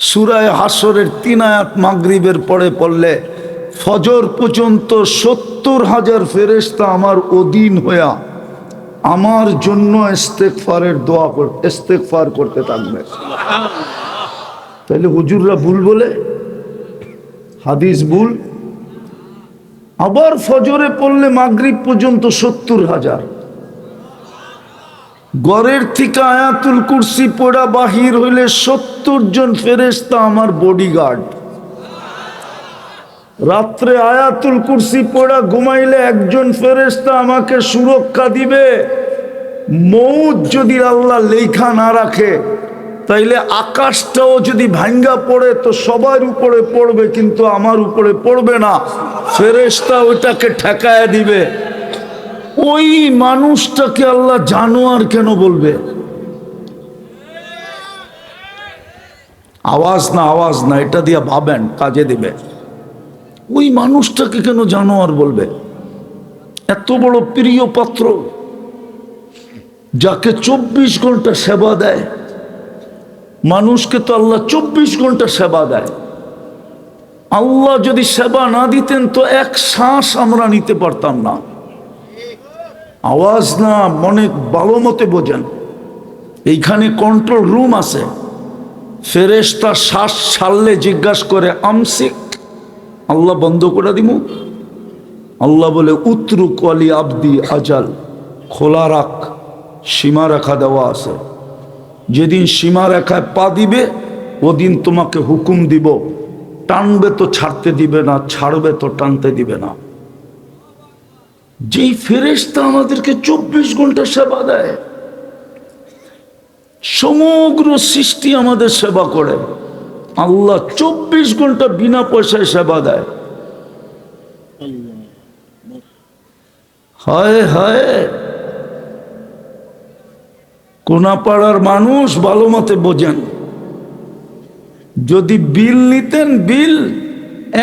সূরা হাসরের 3 আয়াত মাগরিবের পরে পড়লে ফজর পর্যন্ত 70,000 ফেরেশতা আমার অধীন হইয়া আমার জন্য ইস্তেগফার করতে থাকবে। তাহলে হুজুররা ভুল বলে, হাদিস ভুল। আবার ফজরে পড়লে মাগরিব পর্যন্ত 70,000। ঘরের থেকে আয়াতুল কুরসি পড়া বাহির হইলে 70 জন ফেরেশতা আমার বডিগার্ড। রাত্রে আয়াতুল কুরসি পড়া ঘুমাইলে একজন ফেরেশতা আমাকে সুরক্ষা দিবে। মৌত যদি আল্লাহ লেখা না রাখে তাইলে আকাশটাও যদি ভাঙ্গা পড়ে তো সবার উপরে পড়বে, কিন্তু আমার উপরে পড়বে না। ফেরেশতা ওইটাকে ঠেকায় দিবে। ওই মানুষটাকে আল্লাহ জানোয়ার কেন বলবে? আওয়াজ না, এটা দিয়ে ভাবেন, কাজে দিবে। ওই মানুষটাকে কেন জানোয়ার বলবে? এত বড় প্রিয় পাত্র, যাকে 24 ঘন্টা সেবা দেয়। মানুষকে তো আল্লাহ 24 ঘন্টা সেবা দেয়। আল্লাহ যদি সেবা না দিতেন তো এক শ্বাস আমরা নিতে পারতাম না। আওয়াজ না, মনে ভালো মতে বোঝেন। এইখানে কন্ট্রোল রুম আছে। ফেরেশতা শ্বাস ছাড়লে জিজ্ঞাসা করে আমসিক, আল্লাহ বন্ধ করে দিব। আল্লাহ বলে উতরুক ওয়ালি আবদি আজাল, খোলা রাখ, সীমা রেখা দেওয়া আছে। যেদিন সীমা রেখায় পা দিবে ওদিন তোমাকে হুকুম দিব। টানবে তো ছাড়তে দিবে না, ছাড়বে তো টানতে দিবে না। যেই ফেরেশতা আমাদেরকে 24 ঘন্টা সেবা দেয়, সমগ্র সৃষ্টি আমাদের সেবা করে। আল্লাহ 24 ঘন্টা বিনা পয়সায় সেবা দেয়। হায় হায়, কোনাপাড়ার মানুষ ভালো মতে বোঝেন। যদি বিল নিতেন, বিল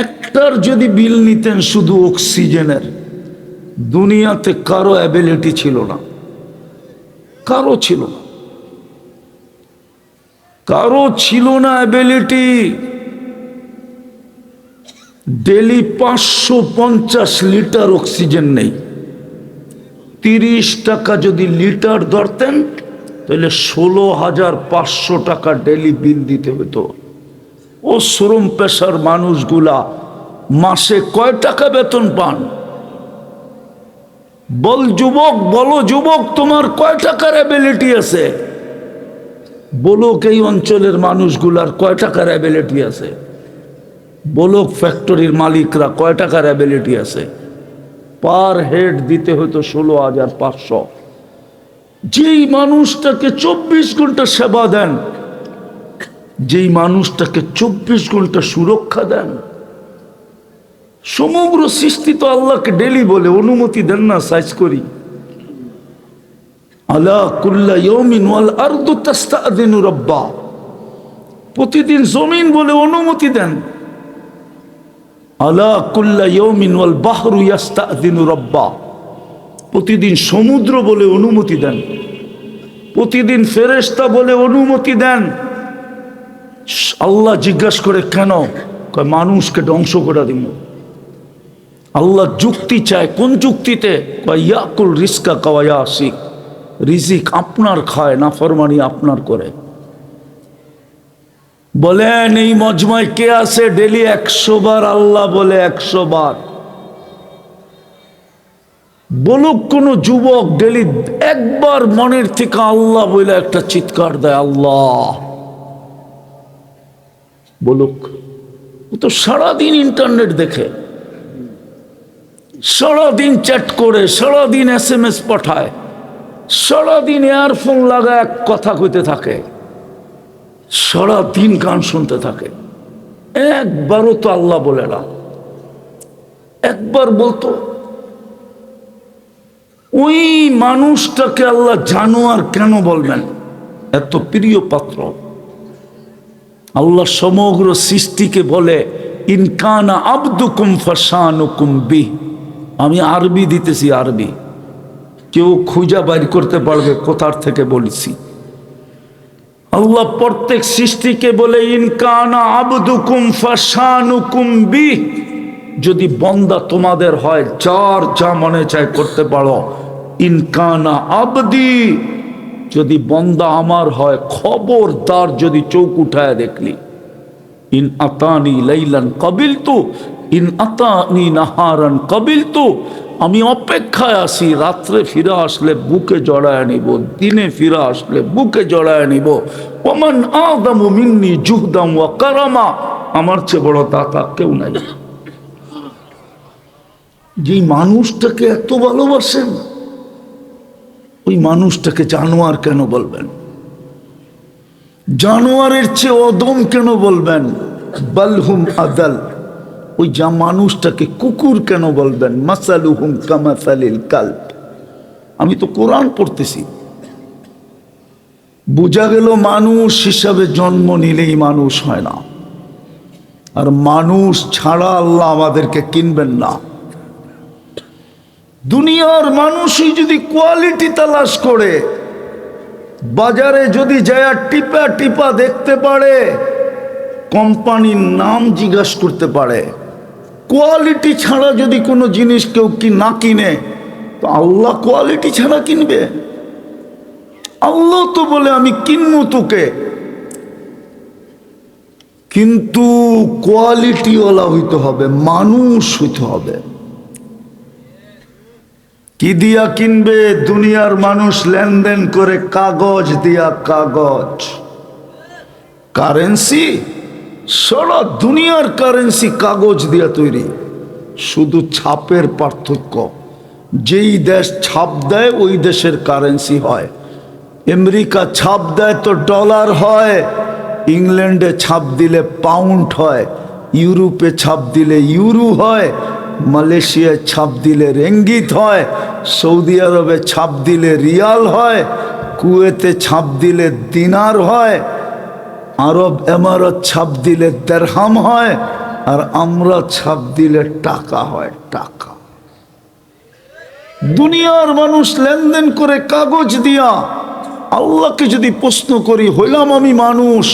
একটার যদি বিল নিতেন শুধু অক্সিজেনের, দুনিয়াতে কারো অ্যাবিলিটি ছিল না, কারো ছিল না, কারো ছিল না অ্যাবিলিটি। ডেলি 550 লিটার অক্সিজেন নেই। 30 টাকা যদি লিটার ধরতেন তাহলে 16,500 টাকা ডেলি বিল দিতে হতো। ও শ্রম পেশার মানুষগুলা মাসে কয় টাকা বেতন পান? বলো যুবক, তোমার কয় টাকার অ্যাবিলিটি আছে? বলো এই অঞ্চলের মানুষগুলার কয় টাকার অ্যাবিলিটি আছে? বলো ফ্যাক্টরির মালিকরা কয় টাকার অ্যাবিলিটি আছে? পার হেড দিতে হতো 16,500। যেই মানুষটাকে 24 ঘন্টা সেবা দেন, যেই মানুষটাকে 24 ঘন্টা সুরক্ষা দেন, সমগ্র সৃষ্টি তো আল্লাহকে ডেলি বলে, অনুমতি দেন না সাইজ করি। আলা কুল্লা ইয়াউমিন ওয়াল আরদু তাস্তাযিনু রাব্বা, প্রতিদিন জমিন বলে অনুমতি দেন। আলা কুল্লা ইয়াউমিন ওয়াল বাহরু ইয়াস্তাযিনু রাব্বা, প্রতিদিন সমুদ্র বলে অনুমতি দেন। প্রতিদিন ফেরেশতা বলে অনুমতি দেন। আল্লাহ জিজ্ঞাসা করে কেন? কয় মানুষকে ধ্বংস করে দিব। আল্লাহ যুক্তি চায়, কোন যুক্তিতে? কয় ইয়াকুল রিজকা কাওয়ায়াসিক, রিজিক আপনার খায়, নাফরমানি আপনার করে। বলেন এই মজমায় কে আছে ডেলি 100 বার আল্লাহ বলে? 100 বার বলুক কোন যুবক ডেলি একবার মনের থেকে আল্লাহ বলে একটা চিৎকার দেয়, আল্লাহ বলুক। ও তো সারাদিন ইন্টারনেট দেখে, সারাদিন চ্যাট করে, সারাদিন SMS পাঠায়, সারাদিন ইয়ারফোন লাগায় কথা কইতে থাকে, সারাদিন গান শুনতে থাকে। একবারও তো আল্লাহ বলে না। একবার বলতো। ওই মানুষটাকে আল্লাহ জানোয়ার কেন বলবেন? এত প্রিয় পাত্র। আল্লাহ সমগ্র সৃষ্টিকে বলে ইনকানা আবদুকুম ফাশানুকুম বিহ। আমি আরবি দিতেছি, আরবি, কেউ খুঁজা বাইর করতে পারবে কোথার থেকে বলেছি। আল্লাহ প্রত্যেক সৃষ্টিকে বলে ইনকানা আবদুকুম ফাশানুকুম বি, যদি বন্দা তোমাদের হয় যার যা মনে চায় করতে পারো। ইনকানা আবদি, যদি বন্দা আমার হয় খবরদার যদি চোখ উঠায় দেখলি। ইন আতানি লাইলান কাবিলতু, ইন আতানি নাহারান কাবিলতু, আমি অপেক্ষায় আছি, রাত্রে ফিরে আসলে বুকে জড়ায় নিব, দিনে ফিরে আসলে বুকে জড়ায় নিব। ওমান আদামু মিন্নি জুহদাম ওয়া কারামা, আমার চেয়ে বড় দাতা কেউ নাই। যেই মানুষটাকে এত ভালোবাসেন, ওই মানুষটাকে জানোয়ার কেন বলবেন? জানোয়ারের চেয়ে অদম কেন বলবেন? বালহুম আদাল, ওই যা মানুষটাকে কুকুর কেন বলবেন? মাসালুহুম কামাসালিল কালব। আমি তো কোরআন পড়তেছি, বোঝা গেল মানুষ হিসাবে জন্ম নিলেই মানুষ হয় না, আর মানুষ ছাড়া আল্লাহ আমাদেরকে কিনবেন না। দুনিয়ার মানুষই যদি কোয়ালিটি তালাশ করে, বাজারে যদি যায় টিপা টিপা দেখতে পারে, কোম্পানির নাম জিজ্ঞাসা করতে পারে, কোয়ালিটি ছাড়া যদি কোনো জিনিস কেউ না কিনে, তো আল্লাহ কোয়ালিটি ছাড়া কিনবে? আল্লাহ তো বলে আমি কিনবো তোকে, কিন্তু কোয়ালিটিওয়ালা হইতে হবে, মানুষ হইতে হবে। কি দিয়া কিনবে? দুনিয়ার মানুষ লেনদেন করে কাগজ দিয়া, কাগজ, কারেন্সি। সারা দুনিয়ার কারেন্সি কাগজ দিয়া তৈরি, শুধু ছাপের পার্থক্য। যেই দেশ ছাপ দেয় ওই দেশের কারেন্সি হয়। আমেরিকা ছাপ দেয় তো ডলার হয়, ইংল্যান্ডে ছাপ দিলে পাউন্ড হয়, ইউরোপে ছাপ দিলে ইউরো হয়, মালয়েশিয়ায় ছাপ দিলে রেঙ্গিত হয়, সৌদি আরবে ছাপ দিলে রিয়াল হয়, কুয়েতে ছাপ দিলে দিনার হয়, আরব এমারত ছাপ দিলে দিরহাম হয়, আর আমরা ছাপ দিলে টাকা হয়, টাকা। দুনিয়ার মানুষ লেনদেন করে কাগজ দিয়া। আল্লাহকে যদি প্রশ্ন করি, হইলাম আমি মানুষ,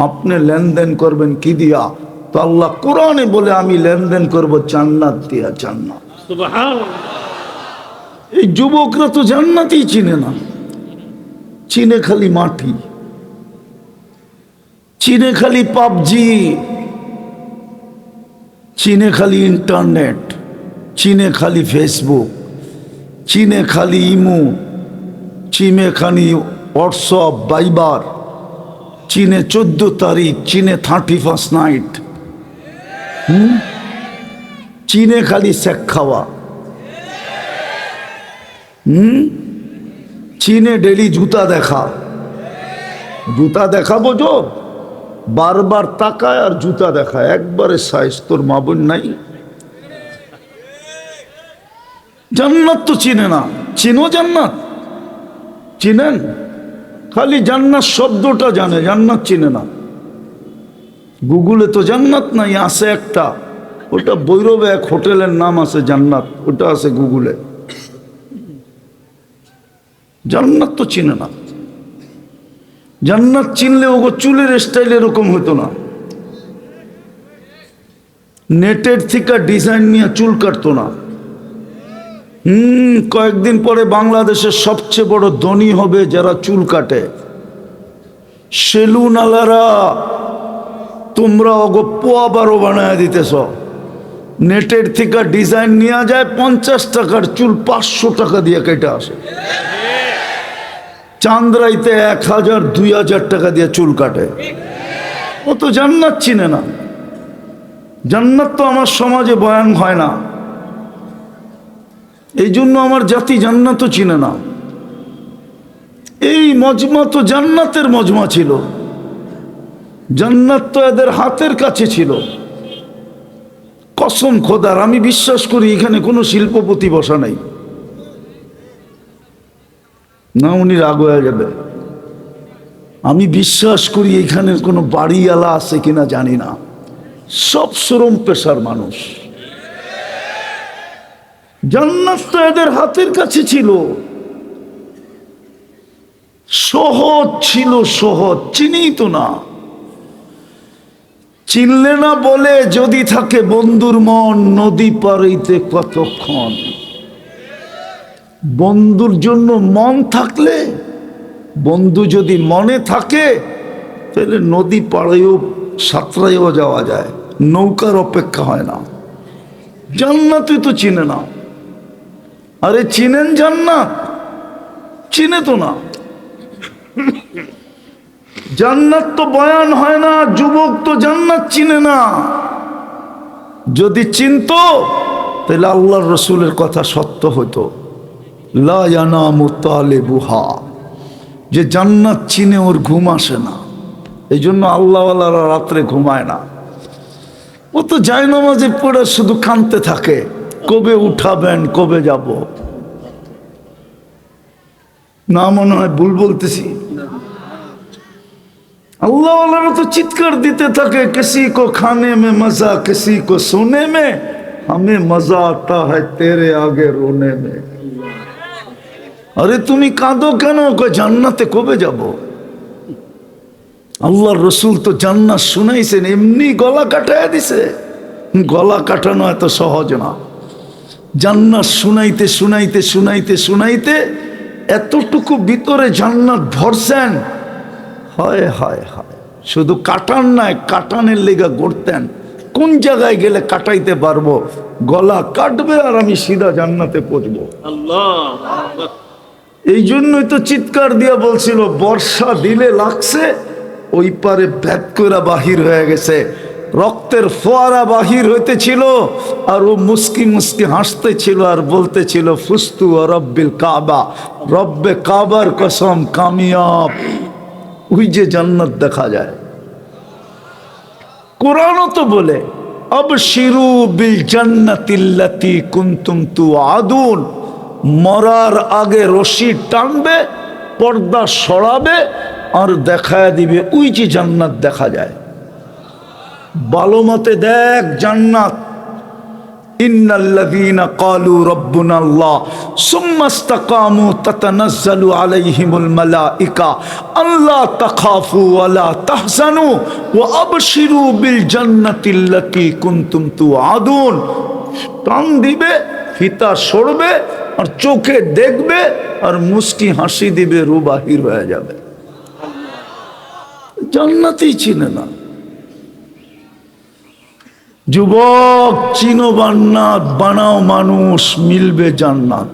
আপনি লেনদেন করবেন কি দিয়া? তো আল্লাহ কোরআনে বলে আমি লেনদেন করব জান্নাত দিয়া, জান্নাত। এই যুবকরা তো জান্নাতই চিনে না, চিনে খালি মাটি, চিনে খালি পাবজি, চিনে খালি ইন্টারনেট, চিনে খালি ফেসবুক, চিনে খালি ইমো, চিনে খালি হোয়াটসঅ্যাপ, ভাইবার, চিনে 14 তারিখ, চিনে 31 নাইট, চিনে খালি শেখ খাওয়া, চীনে ডেলি জুতা দেখা। জুতা দেখা বোঝো, বারবার তাকায় আর জুতা দেখায়, একবারে সাইজ। তোর মা বোন নাই? জান্নাত তো চিনে না। চিনো জান্নাত? চিনেন? খালি জান্নাত শব্দটা জানে, জান্নাত চিনে না। গুগলে তো জান্নাত নাই, আছে একটা, ওটা বৈরবে এক হোটেলের নাম আছে জান্নাত, ওটা আছে গুগলে। জান্নাত তো চিনে না। জান্নাত চিনলে ওগো চুলের স্টাইল এরকম হতো না, নেটের থেকে ডিজাইন নিয়ে চুল কাটতো না। কয়েকদিন পরে বাংলাদেশের সবচেয়ে বড় ধনী হবে যারা চুল কাটে, সেলুন আলারা। তোমরা ওগো পোয়া বারো বানায় দিতেছ। নেটের থেকে ডিজাইন নেওয়া যায়, 50 টাকার চুল 500 টাকা দিয়ে কেটে আসে। চান্দ্রাইতে 1000 2000 টাকা দিয়ে চুল কাটে। ও তো জান্নাত চিনে না। জান্নাত তো আমার সমাজে বয়ান হয় না, এই জন্য আমার জাতি জান্নাতও চিনে না। এই মজমা তো জান্নাতের মজমা ছিল, জান্নাত তো এদের হাতের কাছে ছিল। কসম খোদার, আমি বিশ্বাস করি এখানে কোনো শিল্পপতি বসা নাই। না, উনি রাগ হয়ে যাবে। আমি বিশ্বাস করি এখানে কোনো বাড়িওয়ালা আছে কিনা জানি না, সব শ্রম পেশার মানুষ। জান্নাত তো এদের হাতের কাছে ছিল। সহজ ছিল, সহজ, চিনি তো না। চিনলে না বলে যদি থাকে বন্ধুর মন, নদী পারিতে কতক্ষণ। বন্ধুর জন্য মন থাকলে, বন্ধু যদি মনে থাকে, তাহলে নদী পাড়েও সাঁতরাইও যাওয়া যায়, নৌকার অপেক্ষা হয় না। জান্নাতই তো চিনে না। আরে চিনেন জান্নাত? চিনে তো না। জান্নাত তো বয়ান হয় না, যুবক তো জান্নাত চিনে না। যদি চিনতো তাহলে আল্লাহর রসুলের কথা সত্য হতো, লা ইয়ানামু তালিবুহা, যে জান্নাত চিনে ওর ঘুম আসে না। এই জন্য আল্লাহওয়ালারা রাত্রে ঘুমায় না। ও তো জায়নামাজে পড়ে শুধু কাঁদতে থাকে, কবে উঠাবেন, কবে যাব। না মনে হয় ভুল বলতেছি? अल्लाह तो चित्कार देते थके, किसी को खाने में मजा, किसी को सोने में, हमें मजा आता है तेरे आगे रोने में। अरे तुम काঁদো কেন? को জান্নাতে কবে যাব? আল্লাহর রসুল তো জান্নাত শুনাইছেন, এমনি গলা কাটায় দিছে। গলা কাটানো এত সহজ না। জান্নাত শুনাইতে শুনাইতে শুনাইতে শুনাইতে এতটুকু ভিতরে জান্নাত ভরছেন। হায় হায় হায়, শুধু কাটান নাই, কাটানের লেগা গড়তেন, কোন জায়গায় গেলে কাটাইতে পারবো, গলা কাটবে আর আমি সিধা জান্নাতে পৌঁছবো। এই জন্যই তো চিৎকার দিয়া বলছিল, বর্ষা দিলে লাগছে, ওই পারে ভেদ করে বাহির হয়ে গেছে, রক্তের ফোয়ারা বাহির হইতেছিল, আর ও মুস্কি মুস্কি হাসতেছিল আর বলতেছিল, ফুস্তু রব্বিল কাবা, রব্বে কাবার কসম কামিয়াব। ওই যে জান্নাত দেখা যায়। কোরআনও তো বলে, আবশিরু বিল জান্নাতিল্লাতী কুনতুম তুআদুন, মরার আগে রশি টানবে, পর্দা সরাবে আর দেখায় দিবে ওই যে জান্নাত দেখা যায়। ভালো মতে দেখ জান্নাত। ইন্নাল্লাযীনা ক্বালু রাব্বুনাল্লাহ সুম্মা ইসতাকামু তাতানাজ্জালু আলাইহিমুল মালায়েকা আল্লা তাখাফু ওয়া লা তাহজানু ওয়া আবশিরু বিল জান্নাতিল্লাতী কুনতুম তুআদুন। টান দিবে, ফিতা সরবে আর চোখে দেখবে আর মুস্কি হাসি দিবে, রু বাহির হয়ে যাবে। জান্নাতই চিনে না। যুবক চিনো জান্নাত, বানাও মানুষ, মিলবে জান্নাত।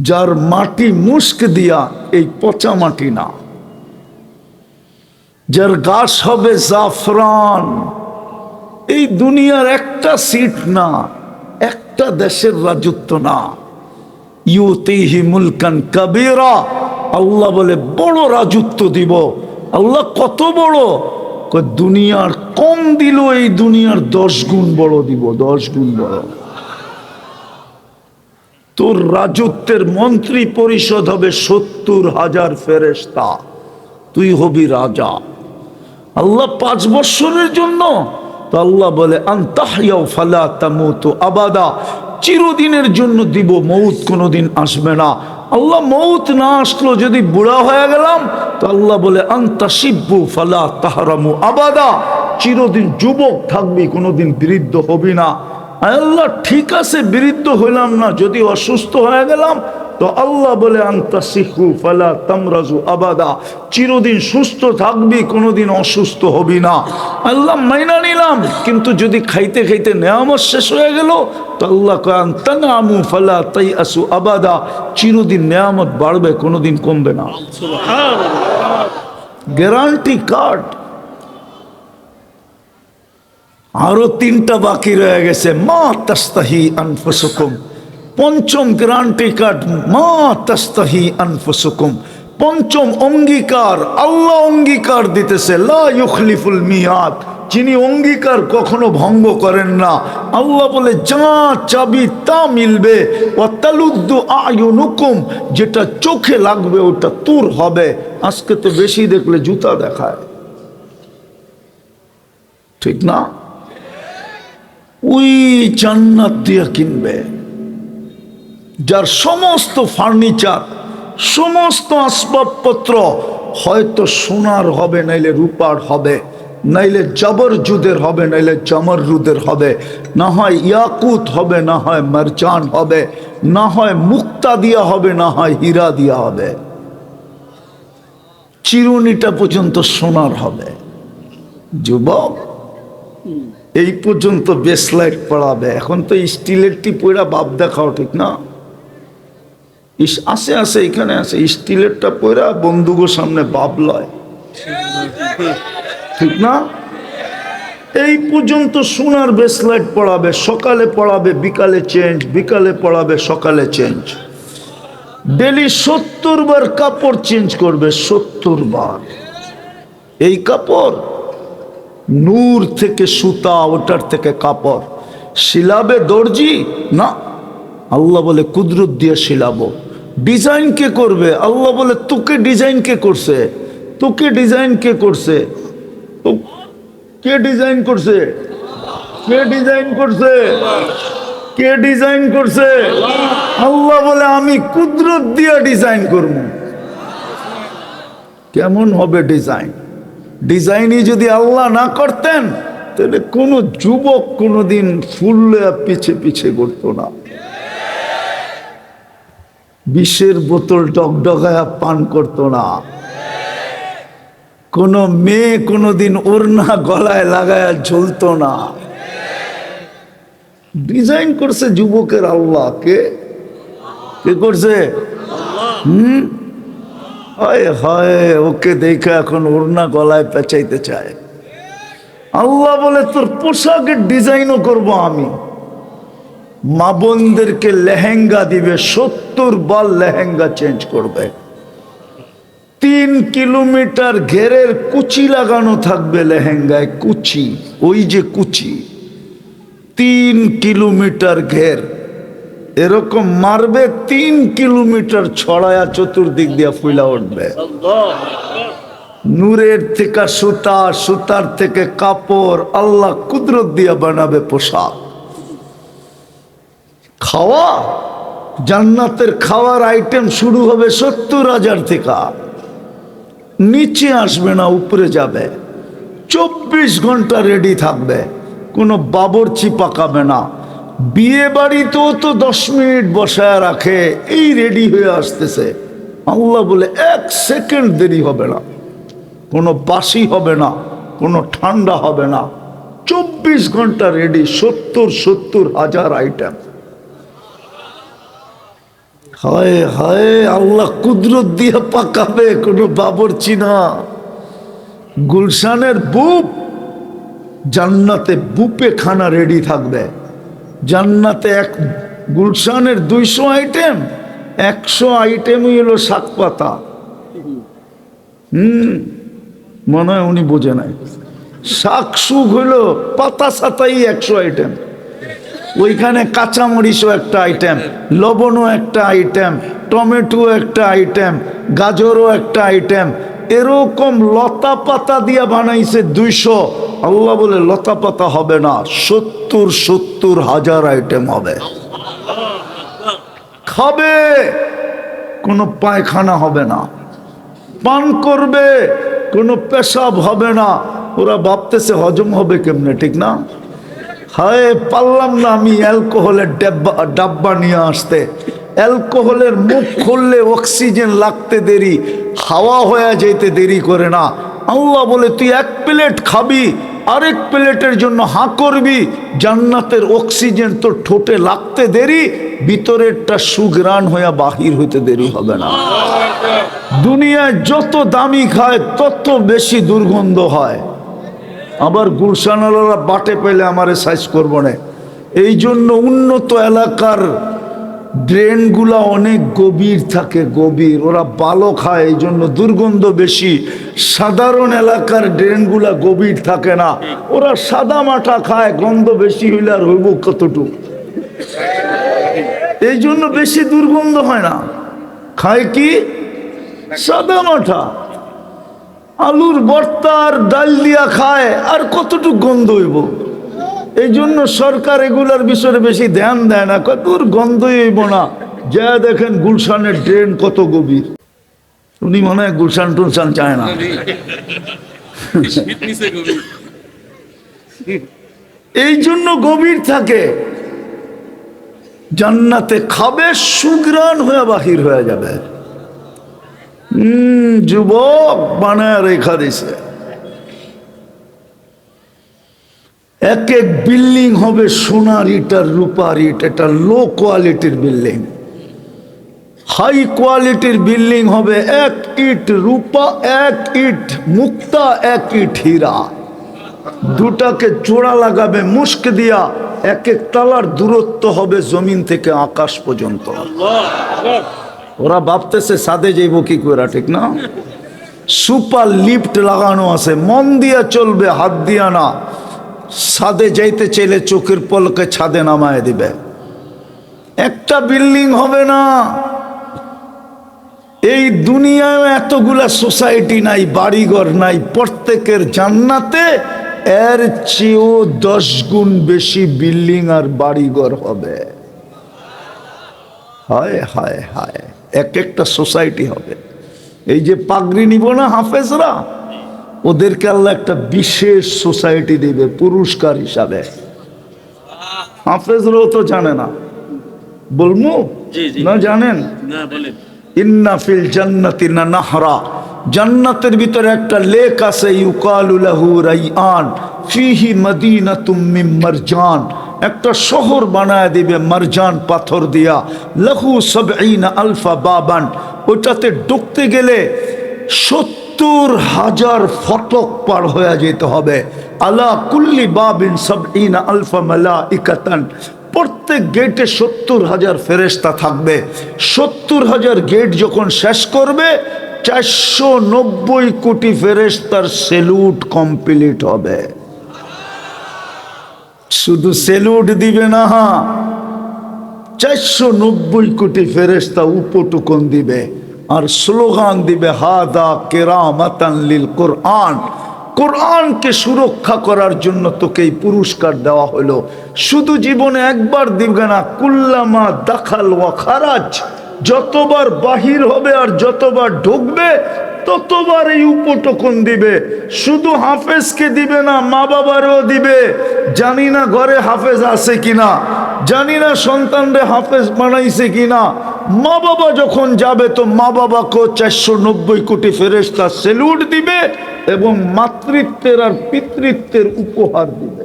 যার মাটি মুস্ক দিয়া, এই পচা মাটি না। যার গাছ হবে জাফরান, এই দুনিয়ার একটা সিট না, একটা দেশের রাজত্ব না। ইউতিহি মুলকান কাবীরা, আল্লাহ বলে বড় রাজত্ব দিব। আল্লাহ কত বড়? দুনিয়ার কম দিল, এই দুনিয়ার 10 গুণ বড় দিব, 10 গুণ বড়। তোর রাজত্বের মন্ত্রী পরিষদ হবে 70,000 ফেরেশতা, তুই হবি রাজা। আল্লাহ 5 বছরের জন্য তো আল্লাহ বলে আনতাহইয়া ফালা তামুতু আবাদা, চিরদিনের জন্য দিব, মৌত কোনোদিন আসবে না। আল্লাহ মৌত না আসলো, যদি বুড়া হয়ে গেলাম তো আল্লাহ বলে আনতাশিব্বু ফালা তাহরামু আবাদা, চিরদিন যুবক থাকবি, কোনোদিন বৃদ্ধ হবি না। আল্লাহ ঠিক আছে, বৃদ্ধ হইলাম না, যদি অসুস্থ হয়ে গেলাম তো আল্লাহ বলে আনতাসিহু ফালা তামরাজু আবাদা, চিরদিন সুস্থ থাকবি, কোনোদিন অসুস্থ হবি না। আল্লাহ মাইনা নিলাম, কিন্তু যদি খাইতে খাইতে নেয়ামত শেষ হয়ে গেল তো আল্লাহ কয় আনতানামু ফালা তাইআসু আবাদা, চিরদিন নেয়ামত বাড়বে, কোনোদিন কমবে না। Guarantee card. আরো 3টা বাকি রয়ে গেছে, মা তাস্তাহি আনফুসুকুম, পঞ্চম গ্যারান্টি কার্ড, মা তাস্তাহি আনফুসুকুম। পঞ্চম অঙ্গীকার, আল্লাহ অঙ্গীকার দিতেছে, লা ইউখলিফুল মিয়াদ, যিনি অঙ্গীকার কখনো ভঙ্গ করেন না। আল্লাহ বলে যা চাবি তা মিলবে। ওয়াতালুদ্দু আয়ুনুকুম, যেটা চোখে লাগবে ওটা তোর হবে। আজকে তো বেশি দেখলে জুতা দেখায়, ঠিক না? ওই জান্নাত দিয়ে কিনবে, যার সমস্ত ফার্নিচার সমস্ত আসবাবপত্র হয়তো সোনার হবে, নাইলে রূপার হবে, নাইলে জবরজুদের হবে, নাইলে জমররুদের হবে, না হয় ইয়াকুত হবে, না হয় মারজান হবে, না হয় মুক্তা দিয়া হবে, না হয় হীরা দিয়া হবে। চিরুনিটা পর্যন্ত সোনার হবে। যুবক এই পর্যন্ত বেসলাইট পড়াবে, এখন তো স্টিলের টি পয়রা বাপ দেখাও, ঠিক না? আসে আসে এখানে আছে স্টিলেরটা পয়রা বন্দুকের সামনে বাপ লয়, ঠিক না? এই পর্যন্ত সোনার বেসলাইট পড়াবে, সকালে পড়াবে বিকালে চেঞ্জ, বিকালে পড়াবে সকালে চেঞ্জ। ডেলি 70 বার কাপড় চেঞ্জ করবে, 70 বার। এই কাপড় নূর থেকে সুতা, ওটার থেকে কাপড় শিলাবে দর্জি না, আল্লাহ বলে কুদরত দিয়ে শিলাবো। ডিজাইন কে করবে? আল্লাহ বলে তোকে ডিজাইন কে করছে? তোকে ডিজাইন কে করছে? কে ডিজাইন করছে? কে ডিজাইন করছে? কে ডিজাইন করছে? আল্লাহ বলে আমি কুদরত দিয়ে ডিজাইন করব। কেমন হবে ডিজাইন? ডিজাইনই যদি আল্লাহ না করতেন তাহলে কোনো যুবক কোনোদিন ফুললে পিছে পিছে করতো না, বিষের বোতল ডগডগায়া পান করতো না, কোনো মেয়ে কোনোদিন ওড়না গলায় লাগায়া ঝুলতো না। ডিজাইন করছে যুবকের আল্লাহ। কে কে করছে? হায় হায়, ওকে দেখে এখন ওড়না গলায় পেঁচাইতে চায়। আল্লাহ বলে তোর পোশাকের ডিজাইনও করব আমি। মা বোনদেরকে লেহেঙ্গা দিবে, 70 বার লেহেঙ্গা চেঞ্জ করবে। 3 কিলোমিটার ঘেরের কুচি লাগানো থাকবে লেহেঙ্গায়, কুচি, ওই যে কুচি, 3 কিলোমিটার ঘের এরকম মারবে, 3 কিলোমিটার ছড়ায়া চতুর্দিক দিয়া ফুলা উঠবে। নূরের থেকে সুতা, সুতার থেকে কাপড়, আল্লাহ কুদরত দিয়া বানাবে পোশাক। খাওয়া, জান্নাতের খাওয়ার আইটেম শুরু হবে 70,000 থেকে, নিচে আসবে না, উপরে যাবে। 24 ঘন্টা রেডি থাকবে, কোনো বাবরচি পাকাবে না। বিয়ে বাড়িতেও তো 10 মিনিট বসায় রাখে, এই রেডি হয়ে আসতেছে। আল্লাহ বলে 1 সেকেন্ড দেরি হবে না, কোনো বাসি হবে না, কোনো ঠান্ডা হবে না। 24 ঘন্টা রেডি, 70,000 আইটেম। হায় হায়, আল্লাহ কুদরত দিয়ে পাকাবে, কোনো বাবরচি না। গুলশানের বুপ, জান্নাতে বুপে খানা রেডি থাকবে। জান্নাতে গুলশানের 200 আইটেম, 100 আইটেমই হলো শাক পাতা। মনে হয় উনি বোঝে নাই। শাক সুখ হইলো পাতা সাতাই 100 আইটেম। ওইখানে কাঁচামরিচও একটা আইটেম, লবণও একটা আইটেম, টমেটো একটা আইটেম, গাজরও একটা আইটেম। এরকম লতা পাতা দিয়া বানাইছে 200। আল্লাহ বলে লতা পাতা হবে না, 70,000 আইটেম হবে। খাবে, কোনো পায়খানা হবে না। পান করবে, কোনো পেশাব হবে না। ওরা ভাবতেছে হজম হবে কেমনে, ঠিক না? হায়, পারলাম না আমি অ্যালকোহলের ডাব্বা নিয়ে আসতে। অ্যালকোহলের মুখ খুললে অক্সিজেন লাগতে দেরি, হাওয়া হয়ে যেতে দেরি করে না। আল্লাহ বলে তুই 1 প্লেট খাবি, আরেক প্লেটের জন্য হাঁ করবি, জান্নাতের অক্সিজেন তোর ঠোঁটে লাগতে দেরি, ভিতরেরটা সুঘ্রাণ হয়ে বাহির হইতে দেরি হবে না। দুনিয়ায় যত দামি খায় তত বেশি দুর্গন্ধ হয়। আবার গুলশানওয়ালারা বাটে পেলে আমারে সাইজ করবো না। এই জন্য উন্নত এলাকার ড্রেনগুলা অনেক গভীর থাকে, গভীর, ওরা ভালো খায়, এই জন্য দুর্গন্ধ বেশি। সাধারণ এলাকার ড্রেনগুলা গভীর থাকে না, ওরা সাদা মাঠা খায়, গন্ধ বেশি হইলে আর হইব কতটুকু, এই জন্য বেশি দুর্গন্ধ হয় না। খায় কি? সাদা মাঠা। আলুর ভর্তা আর ডাল দিয়া খায়, আর কতটুকু গন্ধ হইব। এই জন্য সরকার এগুলার বিষয়ে বেশি ধ্যান দেয় না, কতদূর গন্ধই হইব না, যা দেখেন গুলশানের ড্রেন কত গভীর। উনি মনে হয় গুলশান টুলশান চায় না। এই জন্য গভীর থাকে। জান্নাতে খাবে, সুগ্রাণ হয়ে বাহির হয়ে যাবে। যুবক বানায় রেখা দিছে। এক এক বিল্ডিং হবে সোনার ইট আর রূপার ইট। এটা লো কোয়ালিটির বিল্ডিং। হাই কোয়ালিটির বিল্ডিং হবে এক ইট রূপা, এক ইট মুক্তা, এক ইট হীরা। দুটাকে জোড়া লাগাবে মুস্ক দিয়া, এক এক তালার দূরত্ব হবে জমিন থেকে আকাশ পর্যন্ত। ওরা ভাবতেছে সাদে যাইব কি করে, ঠিক না? সুপার লিফট লাগানো আছে, মন দিয়া চলবে, হাত দিয়া না। ছাদে যাইতে চাইলে চোখের পলকে ছাদে নামায় দিবে। একটা বিল্ডিং হবে না। এই দুনিয়ায় এতগুলা সোসাইটি নাই, বাড়িঘর নাই। প্রত্যেকের জান্নাতে এর চেয়েও 10 গুণ বেশি বিল্ডিং আর বাড়িঘর হবে। হায় হায় হায়, এক একটা সোসাইটি হবে। এই যে পাগড়ি নিব না হাফেজরা, ওদেরকে আল্লাহ একটা বিশেষ সোসাইটি দিবে পুরস্কার হিসাবে। হাফেজরাও তো জানে না, বলবো না? জানেন? ইন্না ফিল জান্নাতি নাহরা, জান্নাতের ভিতরে একটা লেক আছে, ইউকালু লাহু রাইয়ান ফিহি মাদিনাতুম মিন মারজান। একটা শহর বানায় দিবে মারজান পাথর দিয়া। লাহু ৭০ আলফা বাবান, ওটাতে ঢুকতে গেলে ৭০,০০০ ফটক পার হয়ে যেতে হবে। আলা কুল্লি বাবিন ৭০ আলফা মালাইকাতান, প্রত্যেক গেটে ৭০,০০০ ফেরেশতা থাকবে। ৭০,০০০ গেট যখন শেষ করবে, ৪৯০ কোটি ফেরেশতার সেলুট কমপ্লিট হবে। শুধু সেলুট দিবে না, ৪৯০ কোটি ফেরেশতা উপটুকন দিবে আর স্লোগান দিবে, হাদা কেরামাতান লিল কোরআন। কোরআনকে সুরক্ষা করার জন্য তোকে এই পুরস্কার দেওয়া হলো। শুধু জীবনে একবার দিবে না, কুল্লামা দাখাল ওয়া খারাজ, যতবার বাহির হবে আর যতবার ঢুকবে ততবার এই উপটোকন দিবে। শুধু হাফেজকে দিবে না, মা বাবারও দিবে। জানি না ঘরে হাফেজ আছে কিনা, জানি না সন্তানরে হাফেজ বানাইছে কিনা। মা বাবা যখন যাবে তো মা বাবাকেও ৪৯০ কোটি ফেরেশতা সেলুট দিবে এবং মাতৃত্বের আর পিতৃত্বের উপহার দিবে।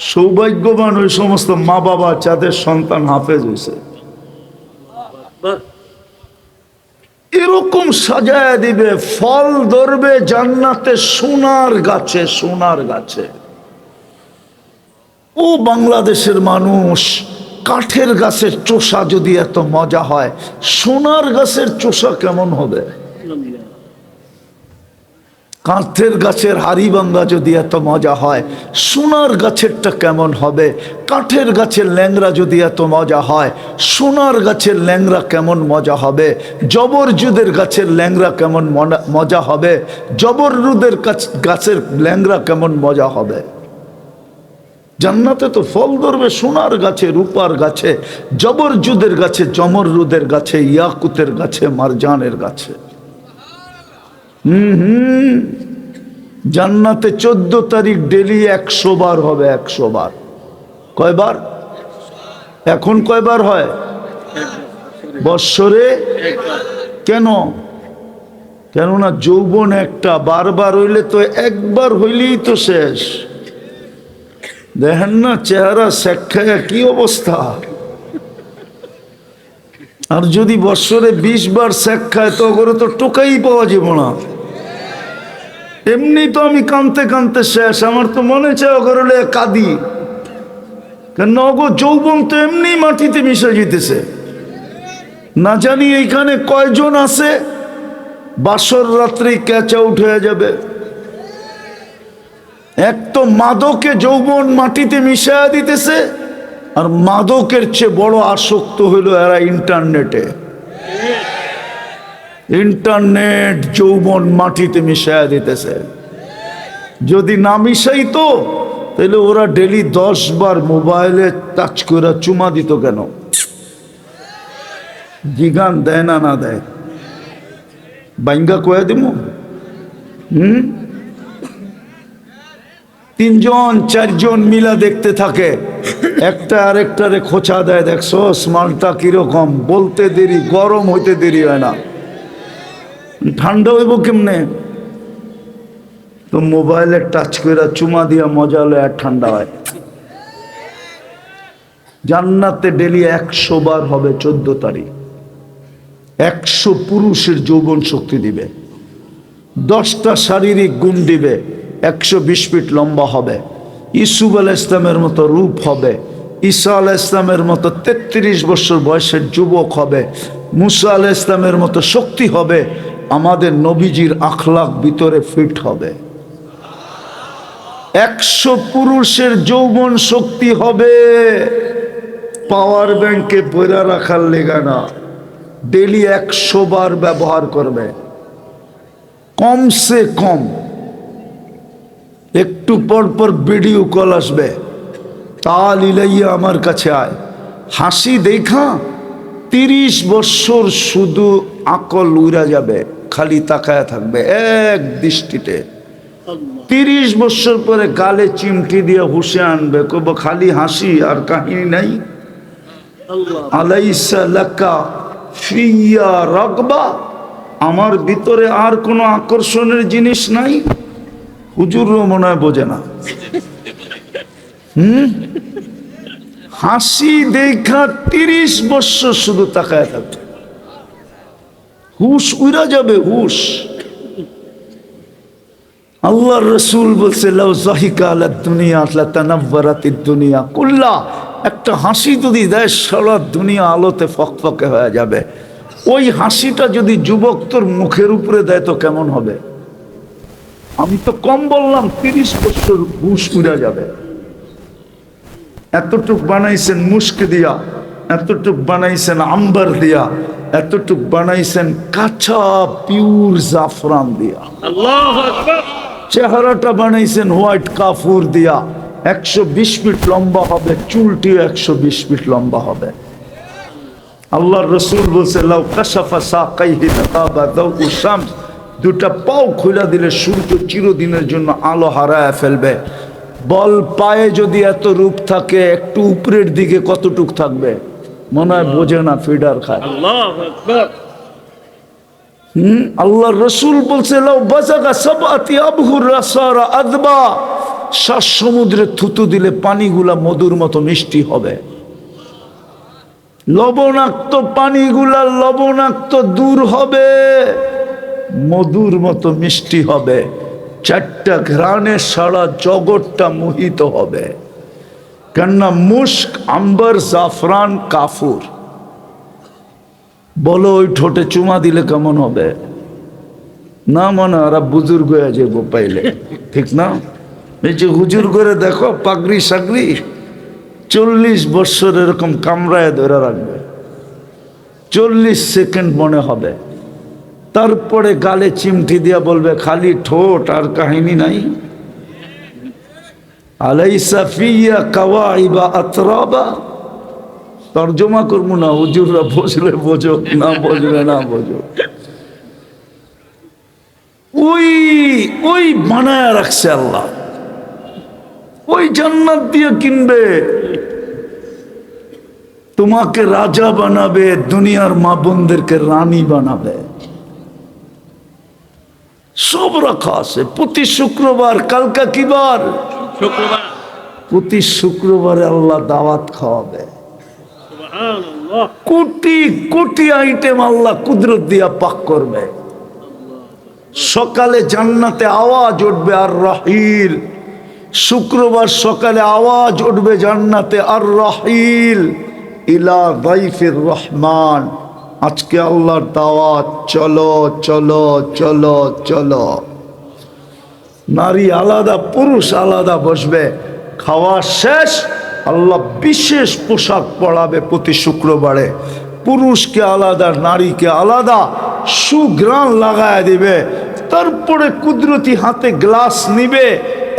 সৌভাগ্যবান ওই সমস্ত মা বাবা যাদের সন্তান হাফেজ হয়েছে। এরকম সাজায় দিবে, ফল ধরবে জান্নাতে সোনার গাছে, সোনার গাছে। ও বাংলাদেশের মানুষ, কাঠের গাছের চোষা যদি এত মজা হয়, সোনার গাছের চোষা কেমন হবে? কাঠের গাছের হাড়িভাঙ্গা যদি এত মজা হয়, সোনার গাছেরটা কেমন হবে? কাঠের গাছের ল্যাংড়া যদি এত মজা হয়, সোনার গাছের ল্যাংড়া কেমন মজা হবে? জবরজুদের গাছের ল্যাংড়া কেমন মজা হবে? জবররুদের গাছের ল্যাংড়া কেমন মজা হবে? জান্নাতে তো ফল ধরবে সোনার গাছে, রূপার গাছে, জবরজুদের গাছে, জমররুদের গাছে, ইয়াকুতের গাছে, মারজানের গাছে। জান্নাতে 14 তারিখ ডেলি 100 বার হবে, 100 বার। কয়বার? এখন কয়বার হয়? বৎসরে কেন? কেননা যৌবন একটা, বারবার হইলে তো একবার হইলেই তো শেষ। দেখেন না চেহারা শেখায়া কি অবস্থা। আর যদি বৎসরে 20 বার শেখ খায় তো করে তো টোকাই পাওয়া যাব না। এমনি তো আমি কানতে কানতে শেষ, আমার তো মনে চায় ওগরলে কাঁদি। কেন অগো যৌবন তো এমনি মাটিতে মিশে যেতেছে। না জানি এইখানে কয়জন আছে বাসর রাত্রি ক্যাচ আউট হয়ে যাবে। এক তো মাদকে যৌবন মাটিতে মিশায়া দিতেছে, আর মাদকের চেয়ে বড় আসক্ত হইল এরা ইন্টারনেটে। ইন্টারনেট যৌবন মাটিতে মিশায়া দিতেছে। যদি না মিশাইতো তাহলে ওরা ডেলি 10 বার মোবাইলে টাচ করে চুমা দিত কেন? জিগান দেয় না না দেয়? বাইঙ্গা কয়ে দিব। তিনজন চারজন মিলা দেখতে থাকে, একটা আরেকটারে খোঁচা দেয়, দেখছো মালটা কিরকম, বলতে দেরি, গরম হইতে দেরি হয় না, ঠান্ডা হইব কেমনে? তো মোবাইলে টাচ করে চুমা দিয়া মজা লয় আর ঠান্ডা হয়। জান্নাতে ডেলি 100 বার হবে 14 তারিখ। 100 পুরুষের যৌবন শক্তি দিবে, 10টা শারীরিক গুণ দিবে, 120 ফিট লম্বা হবে, ইসুফ আলাইহিস ইসলামের মতো রূপ হবে, ঈসা আলাইহিস ইসলামের মতো 33 বছর বয়সের যুবক হবে, মুসা আলাইহিস ইসলামের মতো শক্তি হবে, আমাদের নবীজির আখলাক ভিতরে ফিট হবে। 100 পুরুষের যৌবন শক্তি হবে, পাওয়ার ব্যাংকে পয়রা রাখার লেগা না, ডেলি 100 বার ব্যবহার করবে, কমসে কম। একটু পর পর ভিডিও কল আসবে, তাল ইলাইয়া আমার কাছে আয়, হাসি দেখা 30 বছর শুধু আকল উড়া যাবে, খালি তাকায় থাকবে এক দৃষ্টিতে। 30 বছর পরে গালে চিমটি দিয়ে হুশে আনবে, কব খালি হাসি আর কাহিনী নাই। আলাইসা লাকা ফিয়া রাগবা, আমার ভিতরে আর কোনো আকর্ষণের জিনিস নাই। হুজুরও মনে হয় বোঝে না। হাসি দেখা 30 বছর শুধু তাকায় থাকবে, হুশ উড়া যাবে, হুশ। আল্লাহর রাসূল বলছে লাউ যাহিকা আলা দুনিয়া লাতানাওয়ারাতিদ দুনিয়া কুল্লা, একটা হাসি যদি দেয় সারা দুনিয়া আলোতে ফকফকে হয়ে যাবে। ওই হাসিটা যদি যুবক তোর মুখের উপরে দেয় তো কেমন হবে? আমি তো কম বললাম, 30 বছর হুশ উড়া যাবে। এতটুক বানাইছেন মুস্ক দিয়া, এতটুক বানাইছেন আম্বার দিয়া, এতটুক বানাইছেন কাঁচা পিওর জাফরান দিয়া, আল্লাহু আকবার। চেহারাটা বানাইছেন হোয়াইট কাফুর দিয়া, 120 ফিট লম্বা হবে, চুলটিও 120 ফিট লম্বা হবে। আল্লাহর রাসূল বলছে লাউ কাশাফা সাকাইহি তাকাবা দাউ শামস, দুটা পাও খুলে দিলে সূর্য চিরদিনের জন্য আলো হারায় ফেলবে। বল পায়ে যদি এত রূপ থাকে, একটু উপরের দিকে কতটুক থাকবে? মনে হয় বোঝে না, ফিডার খায়। আল্লাহু আকবার। আল্লাহর রাসূল বলছে লাউ বাযাগা সাবআতি আবহুর রাসারা আযবা, 7 সমুদ্রে থুতু দিলে পানিগুলা মধুর মতো মিষ্টি হবে। লবণাক্ত পানিগুলা লবণাক্ত দূর হবে, মধুর মতো মিষ্টি হবে। 4টা ঘ্রাণে সারা জগৎটা মোহিত হবে। কেননা মুস্ক, আম্বার, জাফরান, কাফুর। বলো ওই ঠোঁটে চুমা দিলে কেমন হবে? না মনে ওরা বুজুর্গ হয়ে যাবো পাইলে, ঠিক না? এই যে হুজুর করে দেখো পাগড়ি সাগড়ি, 40 বছর এরকম কামড়ায় ধরে রাখবে, 40 সেকেন্ড মনে হবে, তারপরে গালে চিমটি দিয়া বলবে খালি ঠোঁট আর কাহিনী নাই। আলাইসা ফিয়া কাওয়াইবা আতরাবা, তর্জমা করবো না, হুজুররা বুঝলে বোঝো, না বুঝলে না বোঝো। ওই ওই বানায় রাখছে আল্লাহ, ওই জান্নাত দিয়ে কিনবে, তোমাকে রাজা বানাবে, দুনিয়ার মা বোনদেরকে রানী বানাবে, সব রাখা আছে। প্রতি শুক্রবার, কালকা কি বার? শুক্রবার। প্রতি শুক্রবারে আল্লাহ দাওয়াত খাওয়াবে, কোটি কোটি আইটেম আল্লাহ কুদরত দিয়া পাক করবে। সকালে জান্নাতে আওয়াজ উঠবে আর রাহিল, শুক্রবার সকালে আওয়াজ উঠবে জান্নাতে আর রাহিল ইলা দাইফির রহমান, আজকে আল্লাহর দাওয়াত, চলো চলো চলো চলো। নারী আলাদা, পুরুষ আলাদা বসবে, খাওয়া শেষ, আল্লাহ বিশেষ পোশাক পরাবে প্রতি শুক্রবারে, পুরুষকে আলাদা, নারীকে আলাদা, সুঘ্রাণ লাগায় দিবে। তারপরে কুদরতি হাতে গ্লাস নিবে,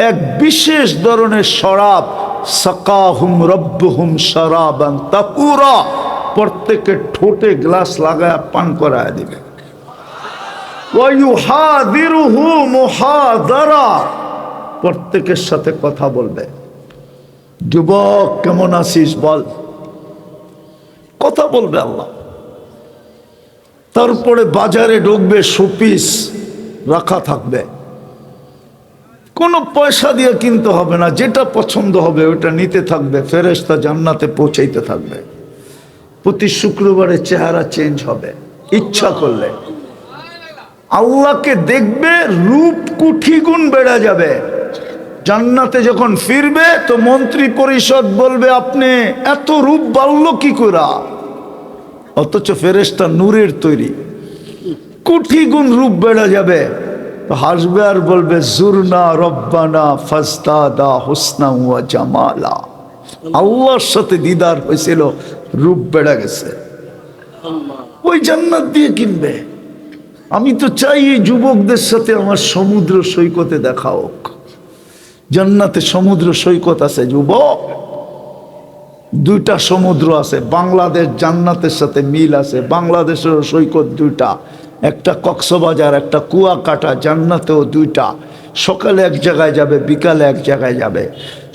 এক বিশেষ ধরনের শরাব, সাকাহুম রব্বুহুম শারাবান তাকুরা, প্রত্যেকের ঠোঁটে গ্লাস লাগায় পান করায় দিবে। ওয়ায়ুহাদিরুহু মুহাদারা, প্রত্যেকের সাথে কথা বলবে। যুবক কেমন আছিস বল, কথা বলবে আল্লাহ। তারপরে বাজারে ঢুকবে, শোপিস রাখা থাকবে, কোনো পয়সা দিয়ে কিনতে হবে না, যেটা পছন্দ হবে ওটা নিতে থাকবে, ফেরেশতা জান্নাতে পৌঁছাইতে থাকবে। প্রতি শুক্রবারে চেহারা চেঞ্জ হবে ইচ্ছা করলে। আল্লাহকে দেখবে, রূপ কোটি গুণ বেড়ে যাবে। জান্নাতে যখন ফিরবে তো মন্ত্রী পরিষদ বলবে আপনি এত রূপ বাড়ল কি করে, অথচ ফেরেশতা নূরের তৈরি, কোটি গুণ রূপ বেড়ে যাবে। তো হাসবে আর বলবে জুরনা রব্বানা ফাজদাদা হুসনা ওয়া জামালা, আল্লাহর সাথে দিদার হয়েছিল, রূপ বেড়ে গেছে। ওই জান্নাত দিয়ে কিনবে। আমি তো চাই এই যুবকদের সাথে আমার সমুদ্র সৈকতে দেখা হোক। জান্নাতে সমুদ্র সৈকত আছে যুবক, দুইটা সমুদ্র আছে। বাংলাদেশ জান্নাতের সাথে মিল আছে, বাংলাদেশের সৈকত দুইটা, একটা কক্সবাজার, একটা কুয়াকাটা। জান্নাতেও দুইটা, সকালে এক জায়গায় যাবে, বিকালে এক জায়গায় যাবে।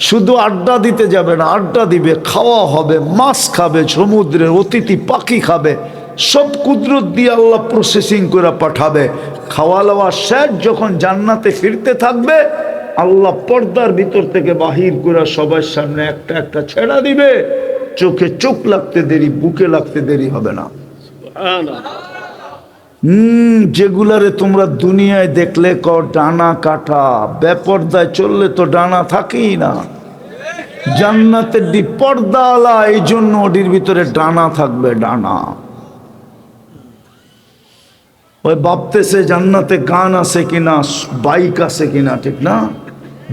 শুধু আড্ডা দিতে যাবে না, আড্ডা দিবে, খাওয়া হবে, মাছ খাবে, সমুদ্রের অতিথি পাখি খাবে, সব কুদরত দিয়ে আল্লাহ প্রসেসিং করে পাঠাবে। খাওয়া দাওয়া শেষ, যখন জান্নাতে ফিরতে থাকবে আল্লাহ পর্দার ভিতর থেকে বাহির করে সবার সামনে একটা একটা ছেড়া দিবে। চোখে চোখ লাগতে দেরি, বুকে লাগতে দেরি হবে না। যেগুলারে তোমরা দুনিয়ায় দেখলে কর ডানা কাটা, বেপর্দায় চললে তো ডানা থাকেই না। জান্নাতের পর্দা আলা, এই জন্য ওটির ভিতরে ডানা থাকবে, ডানা। ওই ভাবতেছে জান্নাতে গান আছে কিনা, বাইক আছে কিনা, ঠিক না?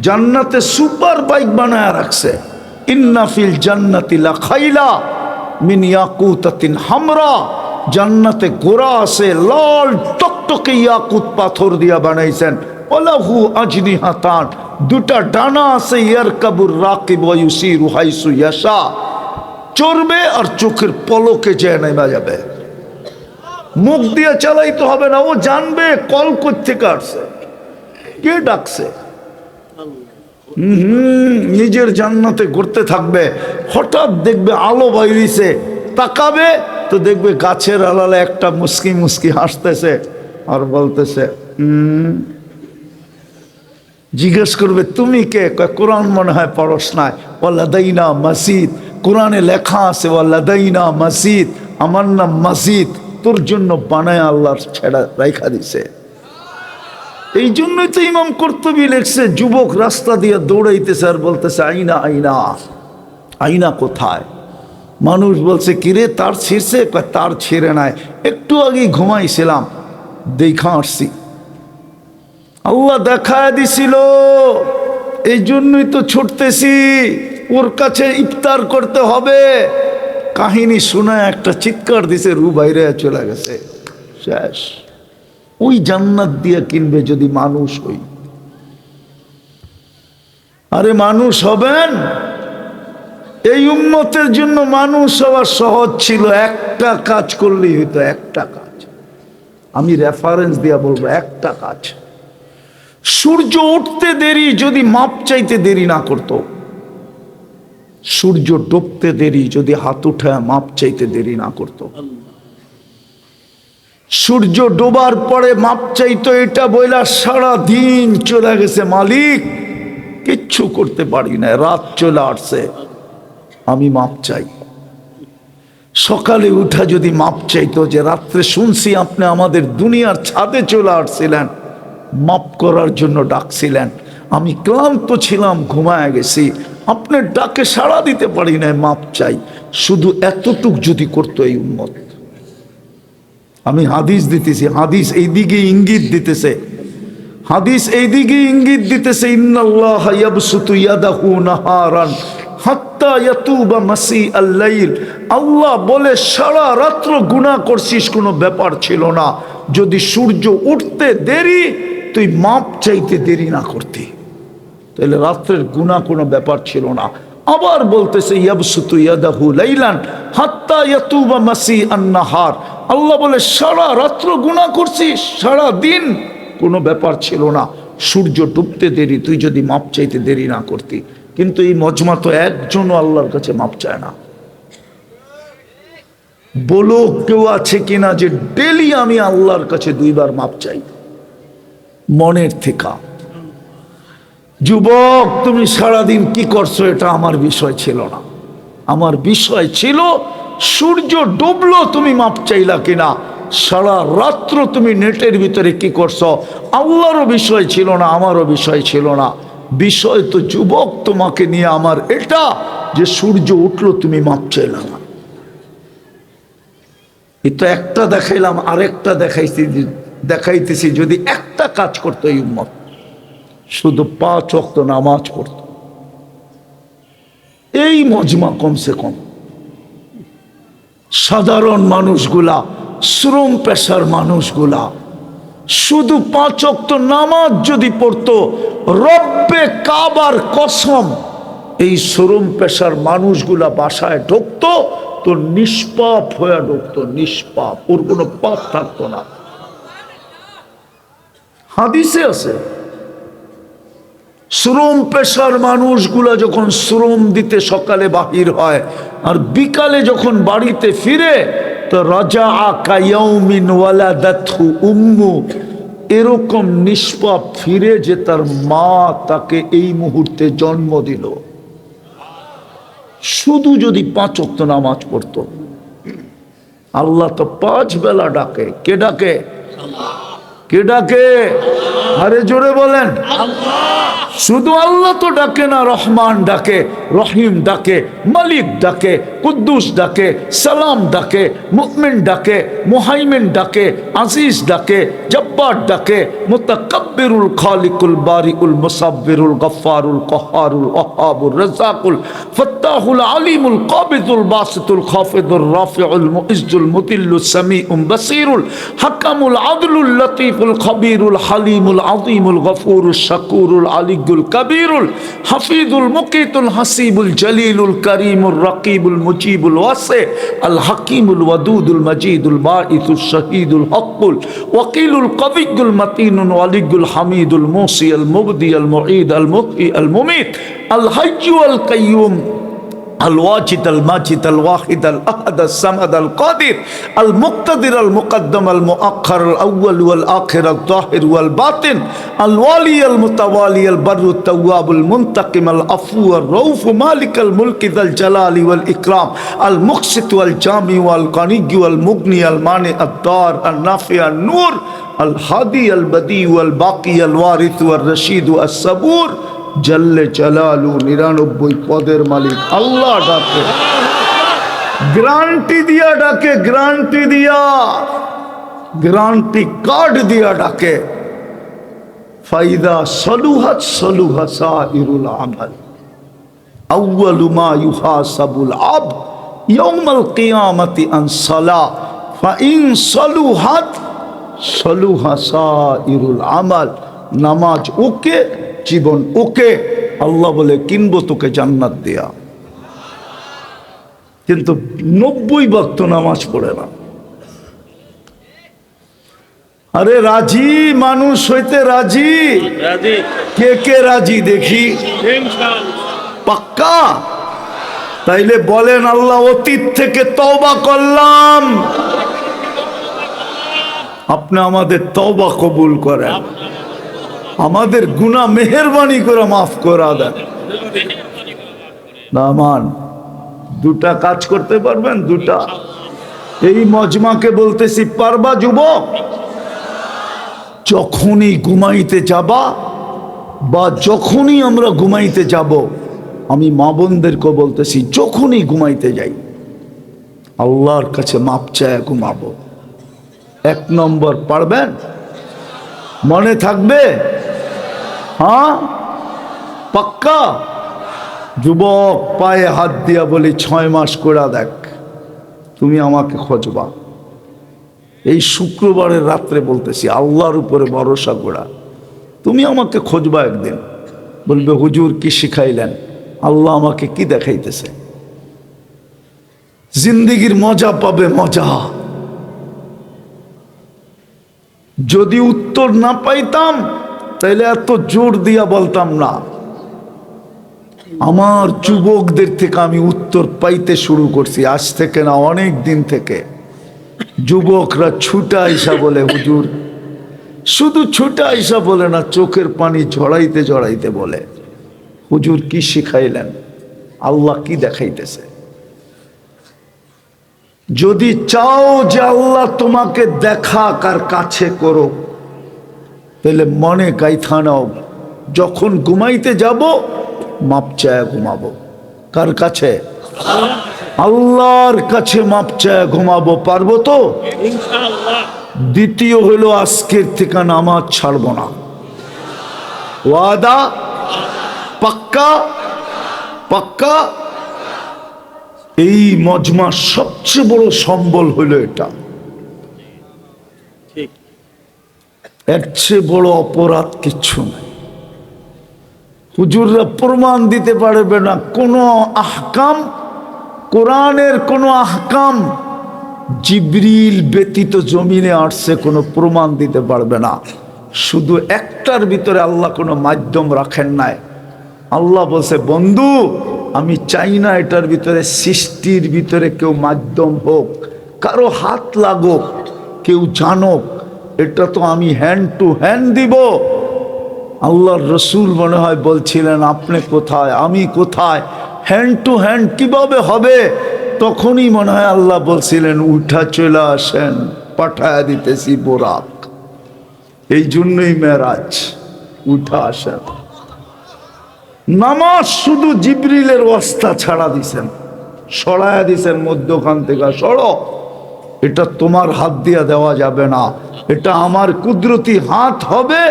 জান্নাতে সুপার বাইক বানায় রাখছে। ইন্না ফিল জান্নাতি লাখাইলা মিন ইয়াকুতাতিন হামরা, জান্নাতে ঘোড়া আছে লাল টকটকে ইয়াকুত পাথর দিয়া বানাইছেন। ওয়ালাহু আজনিহাতান, দুটা ডানা আছে। ইয়ারকাবুর রাকিব ওয়া ইউসিরু হাইসু ইয়াশা, চড়বে আর চোখের পলকে যেয়ে নেমে যাবে। মুখ দিয়ে চালাইতে হবে না, ও জানবে কল কোত্থেকে আসছে, কে ডাকছে। নিজের জান্নাতে ঘুরতে থাকবে, হঠাৎ দেখবে আলো বাইরিছে, তাকাবে তো দেখবে গাছের আড়ালে একটা মুস্কি মুস্কি হাসতেছে আর বলতেছে জিজ্ঞেস করবে তুমি কে? কোরআন মনে হয় পড়স নাই। ওয়ালাদাইনা মসজিদ, কোরআনে লেখা আছে ওয়ালাদাইনা মসজিদ, আমার নাম মসজিদ, তোর জন্য বানায় আল্লাহর ছেড়া রাইখা দিছে। এই জন্যই তো ইমাম কর্তুবী লেখছে, যুবক রাস্তা দিয়ে দৌড়াইতেছে আর বলতেছে আইনা আইনা, আইনা কোথায়? মানুষ বলছে কিরে তার ছিঁড়ছে? তার ছিঁড়ে নাই, একটু আগে ঘুমাইছিলাম, দেখা আসছি। আল্লাহ দেখায় দিছিল, এই জন্যই তো ছুটতেছি, ওর কাছে ইফতার করতে হবে। কাহিনী শোনায় একটা চিৎকার দিছে, রু বাইরে চলে গেছে, শেষ। ওই জান্নাত দিয়ে কিনবে যদি মানুষ হই। আরে মানুষ হবেন, এই উম্মতের জন্য মানুষ হওয়া সহজ ছিল। একটা কাজ করলেই হইতো, একটা কাজ। আমি রেফারেন্স দিয়া বলবো, একটা কাজ। সূর্য উঠতে দেরি যদি মাপ চাইতে দেরি না করত, সূর্য ডুবতে দেরি যদি হাত উঠায় মাপ চাইতে দেরি না করত, সূর্য ডোবার পরে মাপ চাইতো, এটা বইলা সারা দিন চলে গেছে, মালিক কিচ্ছু করতে পারি না, রাত চলে আসছে, আমি মাপ চাই। সকালে উঠা যদি মাপ চাইতো যে রাত্রে শুনছি আপনি আমাদের দুনিয়ার ছাদে চলে আসছিলেন, মাপ করার জন্য ডাকছিলেন, আমি ক্লান্ত ছিলাম, ঘুমায় গেছি, আপনার ডাকে সাড়া দিতে পারি না, মাপ চাই। শুধু এতটুক যদি করতো এই উম্মত। আমি হাদিস দিতেছি, হাদিস এইদিকে ইঙ্গিত দিতেছে, হাদিস এইদিকে ইঙ্গিত দিতেছে, ইন্নাল্লাহা ইয়াবসুতু ইয়াদাহু নাহারান হাত্তা ইয়াতুবা মাসিআল লাইল। আল্লাহ বলে সারা রাত্র গুনাহ করছিস, কোনো ব্যাপার ছিল না, যদি সূর্য উঠতে দেরি তুই মাপ চাইতে দেরি না করতি, তাহলে রাত্রের গুনাহ কোনো ব্যাপার ছিল না। আবার বলতেছে ইয়াবসুতু ইয়াদাহু লাইলান হাত্তা ইয়াতুবা মাসিআন নাহার। আল্লাহ বলে সারা রাত্র গুনাহ করছিস, সারা দিন কোনো ব্যাপার ছিল না, সূর্য ডুবতে দেরি, তুই যদি মাপ চাইতে দেরি না করতি। কিন্তু এই মজমা তো একজনও আল্লাহর কাছে মাপ চায় না। বলো কেউ আছে কিনা যে ডেলি আমি আল্লাহর কাছে 2 বার মাপ চাই মনের থেকে? যুবক, তুমি সারাদিন কি করছো এটা আমার বিষয় ছিল না। আমার বিষয় ছিল সূর্য ডুবলো তুমি মাপ চাইলা কিনা, সারা রাত্র তুমি নেটের ভিতরে কি করছো আল্লাহরও বিষয় ছিল না, আমারও বিষয় ছিল না। বিষয় তো যুবক তোমাকে নিয়ে আমার এটা যে সূর্য উঠলো তুমি মাপ চাইলা না। এই তো একটা দেখাইলাম, আরেকটা দেখাইতেছি। যদি একটা কাজ করতো এই উম্মত, শুধু 5 ওয়াক্ত নামাজ পড়ত, এই মজমা কমসে কম সাধারণ মানুষগুলা, শ্রম পেশার মানুষগুলা শুধু 5 ওয়াক্ত নামাজ যদি পড়তো, রব্বে কাবার কসম এই শ্রম পেশার মানুষগুলা বাসায় ঢুকতো তো নিষ্পাপ হয়ে ঢুকতো, নিষ্পাপ, ওর কোনো পাপ থাকতো না। হাদিসে আছে শ্রম পেশার মানুষগুলা যখন শ্রম দিতে সকালে বাহির হয় আর বিকালে যখন বাড়িতে ফিরে তো রাজা কায়াউমিন ওয়ালাদাতহু উম্মু, এরকম নিষ্পাপ ফিরে যে তার মা তাকে এই মুহূর্তে জন্ম দিল। শুধু যদি 5 ওয়াক্ত নামাজ পড়তো। আল্লাহ তো 5 বেলা ডাকে। কে ডাকে? কে ডাকে? আরে জোরে বলেন। শুধু আল্লাহ তো ডাকে না, রহমান ডাকে, রহিম ডাকে, মালিক ডাকে, কুদ্দুস ডাকে, সালাম ডাকে, মুমিন ডাকে, মুহাইমিন ডাকে, আজিজ ডাকে, জব্বার ডাকে, মুতাকাব্বিরুল খালিকুল বারিউল মুসাব্বিরুল গফফারুল কহ্হারুল ওয়াহ্হাবুর রাজ্জাকুল ফাত্তাহুল আলিমুল কাবিদুল বাসিতুল খাফিদুর রাফিউল মুইজ্জুল মুতিল্লুস সামিউম বাসিরুল হাকামুল আদলুল লতীফুল খবীরুল হালিমুল আযীমুল গফুরুশ শাকুরুল আলিয়ুল কাবীরুল হাফিজুল মুকিতুল হাসিবুল জলিলুল করিমুর রকিবুল মুজিবুল ওয়াসি আল হাকিমুল ওয়াদুদুল মজিদুল বাঈসুশ শহীদুল হকুল ওয়াকিলুল কবিয়ুল মতিনুল ওয়ালিয়ুল হামিদুল মুসি আল মুবদি আল মুঈদ আল মুহয়ি আল মুমীত আল হাইয়্যু আল কাইয়্যুম الواجد الماجد الواحد الأحد الصمد القادر المقتدر المقدم المؤخر الأول والآخر الظاهر والباطن الوالي المتوالي البر التواب المنتقم العفو الرؤوف مالك الملك ذا الجلال والإكرام المقسط والجامع والغني والمغني المانع الضار النافع النور الهادي البديع والباقي الوارث والرشيد الصبور জল্লে জালালু 99 পদের মালিক আল্লাহ ডাকে। গ্যারান্টি দিয়া ডাকে, গ্যারান্টি দিয়া, গ্যারান্টি কার্ড দিয়া ডাকে। ফাইদা সলুহাত সলুহা সাইরুল আমাল আউয়ালু মা ইউহাসাবুল আবদ ইয়াউমাল কিয়ামাতি আন সালাহ ফাইন সলুহাত সলুহা সাইরুল আমাল। নামাজ ওকে, জীবন ওকে। আল্লাহ বলে কিনবো তোকে জান্নাত দেয়া। কিন্তু 90 ওয়াক্ত নামাজ পড়ে না। আরে রাজি মানুষ হইতে রাজি? কে কে রাজি দেখি? পাক্কা? তাইলে বলেন আল্লাহ অতীত থেকে তওবা করলাম, আপনি আমাদের তওবা কবুল করেন, আমাদের গুনাহ মেহেরবানি করে মাফ করে দেন। নামান 2টা কাজ করতে পারবেন? 2টা। এই মজমাকে বলতেছি, পারবা যুবক? যখনই ঘুমাইতে যাবা বা যখনই আমরা ঘুমাইতে যাব, আমি মা বোনদেরকে বলতেছি যখনই ঘুমাইতে যাই আল্লাহর কাছে মাপ চায় ঘুমাবো। 1 নম্বর পারবেন? মনে থাকবে? হ্যাঁ পাক্কা? যুবক পায়ে হাত দিয়া বলি 6 মাস করে দেখ, তুমি আমাকে খোঁজবা। এই শুক্রবারের রাত্রে বলতেছি, আল্লাহর উপরে ভরসা করা, তুমি আমাকে খোঁজবা একদিন। বলবে হুজুর কি শিখাইলেন? আল্লাহ আমাকে কি দেখাইতেছে? জিন্দেগির মজা পাবে, মজা। যদি উত্তর না পাইতাম তাইলে এত জোর দিয়া বলতাম না। আমার যুবকদের থেকে আমি উত্তর পাইতে শুরু করছি, আজ থেকে না, অনেক দিন থেকে। যুবকরা ছুটা আইসা বলে, হুজুর, শুধু ছুটা আইসা বলে না, চোখের পানি ঝরাইতে ঝরাইতে বলে, হুজুর কি শিখাইলেন, আল্লাহ কি দেখাইতেছে? যদি চাও যে আল্লাহ তোমাকে দেখাক আর কাছে করো, তাহলে মনে গাইথা নাও, যখন ঘুমাইতে যাব মাপ চায় ঘুমাবো। কার কাছে? আল্লাহর কাছে মাপ চায় ঘুমাবো। পারবো তো ইনশাআল্লাহ। দ্বিতীয় হলো, আজকের থেকে নামাজ ছাড়বো না। ওয়াদা? পাক্কা? পাক্কা? এই মজমার সবচেয়ে বড় সম্বল হলো এটা। এর চেয়ে বড় অপরাধ কিচ্ছু নাই। হুজুররা প্রমাণ দিতে পারবে না কোন আহকাম, কোরআনের কোন আহকাম জিবরিল ব্যতীত জমিনে আসছে, কোনো প্রমাণ দিতে পারবে না। শুধু একটার ভিতরে আল্লাহ কোনো মাধ্যম রাখেন নাই। আল্লাহ বলছে, বন্ধু, আমি চাই না এটার ভিতরে, সৃষ্টির ভিতরে কেউ মাধ্যম হোক, কারো হাত লাগুক, কেউ জানুক, এটা তো আমি হ্যান্ড টু হ্যান্ড দিব। আল্লাহর রসুল মনে হয় বলছিলেন, আপনি কোথায়, আমি কোথায়, হ্যান্ড টু হ্যান্ড কিভাবে হবে? তখনই মনে হয় আল্লাহ বলছিলেন, উঠা চলে আসেন, পাঠায়া দিতেছি বোরাক। এই জন্যই মেরাজ, উঠা আসেন। নামাজ শুধু জিবরিলের ওয়াস্তা ছাড়া দিছেন, সরায়া দিছেন মধ্যখান থেকে, সরো। এটা তোমার হাত দিয়া দেওয়া যাবে না, এটা আমার কুদরতি হাত হবে,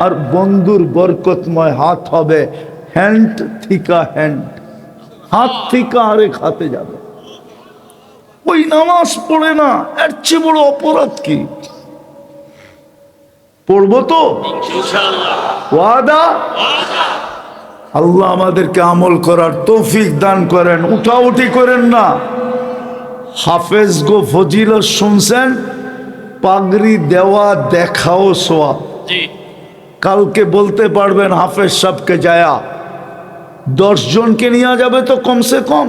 আর বন্ধুর বরকতময় হাত হবে। হ্যান্ড থিকা হ্যান্ড, হাত থিকা আরেক হাতে যাবে। ওই নামাজ পড়ে না, এর চেয়ে বড় অপরাধ কি? পড়বো তো ইনশাআল্লাহ। ওয়াদা? আল্লাহ আমাদেরকে আমল করার তৌফিক দান করেন। উঠাউঠি করেন না। হাফেজ গো ফজিলত শুনছেন, পাগড়ি দেওয়া দেখাও সোয়াব। কালকে বলতে পারবেন হাফেজ সাহেবকে যায়া 10 জনকে নিয়ে যাবে তো কমসে কম,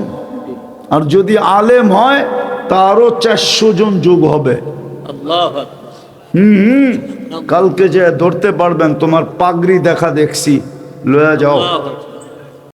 আর যদি আলেম হয় তারও 400 জন যোগ হবে। কালকে যে ধরতে পারবেন, তোমার পাগড়ি দেখা দেখছি, লয়া যাও।